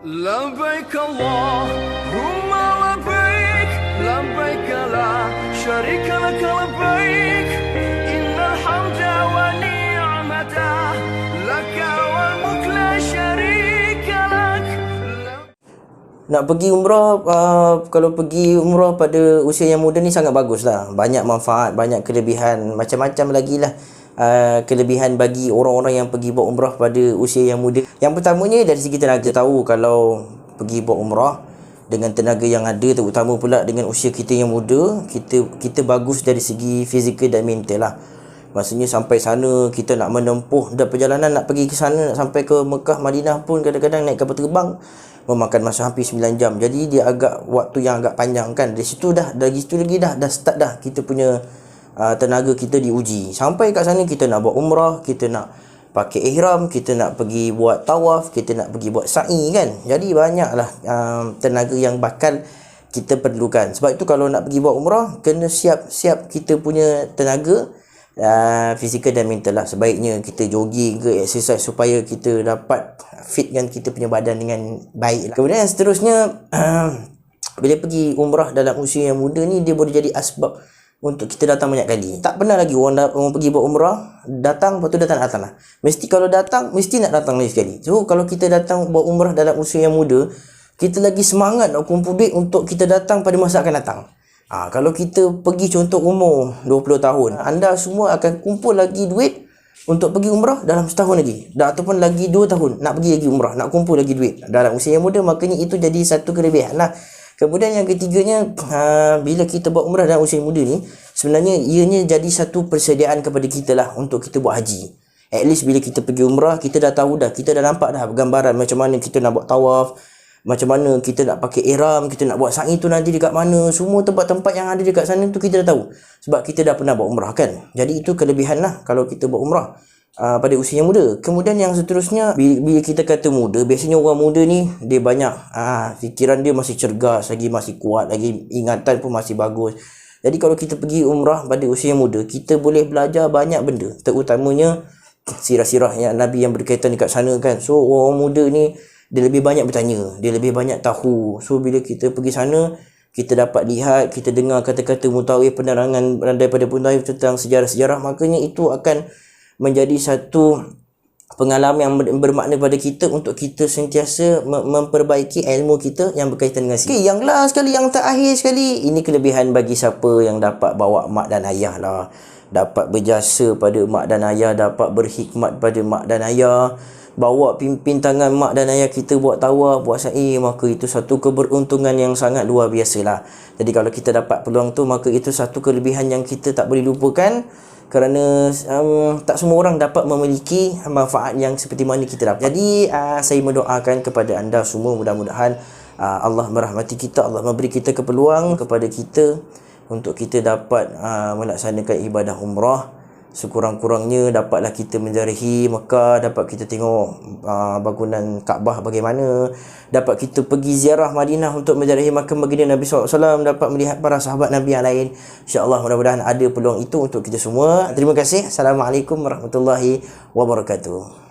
لبيك اللهم لبيك لبيك لا شريك لك لبيك إن الحمد والنعمة لك والملك لا شريك لك. Nak pergi umrah, kalau pergi umrah pada usia yang muda ni sangat bagus lah. Banyak manfaat, banyak kelebihan, macam-macam lagi lah kelebihan bagi orang-orang yang pergi buat umrah pada usia yang muda. Yang pertamanya dari segi tenaga. Tahu kalau pergi buat umrah dengan tenaga yang ada, terutama pula dengan usia kita yang muda, kita bagus dari segi fizikal dan mental lah. Maksudnya sampai sana kita nak menempuh dah perjalanan, nak pergi ke sana, nak sampai ke Mekah, Madinah pun kadang-kadang naik kapal terbang memakan masa hampir 9 jam. Jadi dia agak waktu yang agak panjang kan. Dari situ lagi dah start dah kita punya tenaga kita diuji. Sampai kat sana kita nak buat umrah, kita nak pakai ihram, kita nak pergi buat tawaf, kita nak pergi buat sa'i kan. Jadi banyaklah tenaga yang bakal kita perlukan. Sebab itu kalau nak pergi buat umrah, kena siap kita punya tenaga fizikal dan mental lah. Sebaiknya kita jogging ke exercise supaya kita dapat fitkan kita punya badan dengan baik lah. Kemudian yang seterusnya, bila pergi umrah dalam usia yang muda ni, dia boleh jadi asbab untuk kita datang banyak kali. Tak pernah lagi orang pergi buat umrah datang, lepas tu datang lah. Mesti kalau datang, mesti nak datang lagi sekali. So kalau kita datang buat umrah dalam usia yang muda, kita lagi semangat nak kumpul duit untuk kita datang pada masa akan datang. Kalau kita pergi contoh umur 20 tahun, anda semua akan kumpul lagi duit untuk pergi umrah dalam setahun lagi, ataupun lagi 2 tahun nak pergi lagi umrah, nak kumpul lagi duit dalam usia yang muda. Makanya itu jadi satu kelebihan lah. Kemudian yang ketiganya, bila kita buat umrah dalam usia muda ni, sebenarnya ianya jadi satu persediaan kepada kita lah untuk kita buat haji. At least bila kita pergi umrah, kita dah tahu dah, kita dah nampak dah gambaran macam mana kita nak buat tawaf, macam mana kita nak pakai ihram, kita nak buat sa'i tu nanti dekat mana. Semua tempat-tempat yang ada dekat sana tu kita dah tahu, sebab kita dah pernah buat umrah kan. Jadi itu kelebihan lah kalau kita buat umrah pada usia yang muda. Kemudian yang seterusnya, bila kita kata muda, biasanya orang muda ni dia banyak fikiran dia masih cergas lagi, masih kuat lagi, ingatan pun masih bagus. Jadi kalau kita pergi umrah pada usia yang muda, kita boleh belajar banyak benda, terutamanya sirah-sirah yang Nabi yang berkaitan dekat sana kan. So orang muda ni dia lebih banyak bertanya, dia lebih banyak tahu. So bila kita pergi sana, kita dapat lihat, kita dengar kata-kata mutawatir, penerangan daripada mutawatir tentang sejarah-sejarah. Makanya itu akan menjadi satu pengalaman yang bermakna pada kita untuk kita sentiasa memperbaiki ilmu kita yang berkaitan dengan sini. Yang last sekali, yang terakhir sekali, ini kelebihan bagi siapa yang dapat bawa mak dan ayah lah, dapat berjasa pada mak dan ayah, dapat berkhidmat pada mak dan ayah, bawa pimpin tangan mak dan ayah kita buat tawaf, buat sa'i, maka itu satu keberuntungan yang sangat luar biasa lah. Jadi kalau kita dapat peluang tu, maka itu satu kelebihan yang kita tak boleh lupakan, kerana tak semua orang dapat memiliki manfaat yang seperti mana kita dapat. Jadi saya mendoakan kepada anda semua, mudah-mudahan Allah merahmati kita, Allah memberi kita kepeluang kepada kita untuk kita dapat melaksanakan ibadah umrah. Sekurang-kurangnya dapatlah kita menjarahi Mekah, dapat kita tengok bangunan Kaabah bagaimana, dapat kita pergi ziarah Madinah untuk menjarahi makam baginda Nabi SAW, dapat melihat para sahabat Nabi yang lain. InsyaAllah mudah-mudahan ada peluang itu untuk kita semua. Terima kasih. Assalamualaikum warahmatullahi wabarakatuh.